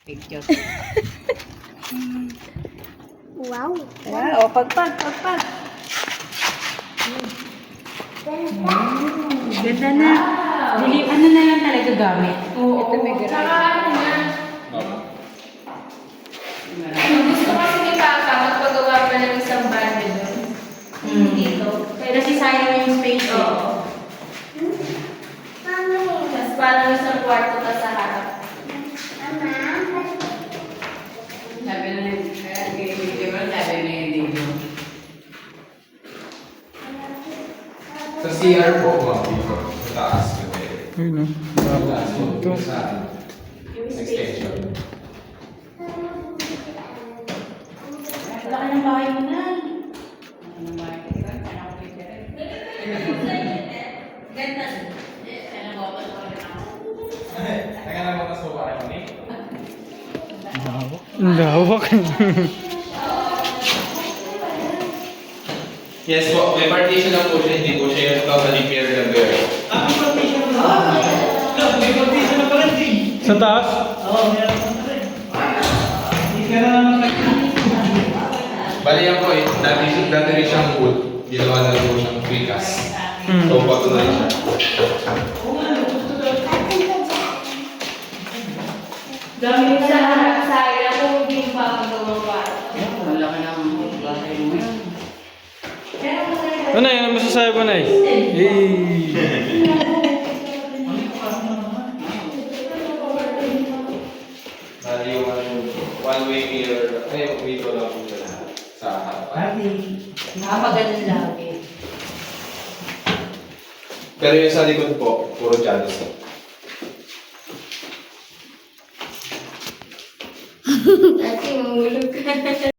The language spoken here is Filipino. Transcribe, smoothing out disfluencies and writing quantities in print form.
Picture. Wow. Wow, pagpag. Ganda na. Dili, ano na lang talaga gamit. Oo. Ito may garage. Tsaka ano na. Gusto kasi ni Papa magpagawa pa ng isang banda doon. Dito. Kasi sayang yung space. Oo. Tapos parang isang kwarto ka sa harap. Sabi na yung dito. Sa CR po, dito. Sa taas. Ayun, no? Sa taas po. Ito. Sa Yung extension. Wala ka ng bahay mo na. Teka lang mo tas po para kami. Ang lawak. Yes po, may partition lang po siya, hindi po siya yung totally pure lang there. Sa taas? Bali yan po eh, dati rin siyang wood, ginawa na rin po siyang precast. So, patuloy siya. Dami sa harap sayang kung hindi yung papagawang kwarto. Wala ka ng bahay mo. Pero kung Ano yun? Ano masasabi mo, Nay? Bali yung one-way mirror, ay yung window lang po siya lahat sa harapan. nakapagalan lagi. Pero yung sa likod po, puro jalos po. Kasi yung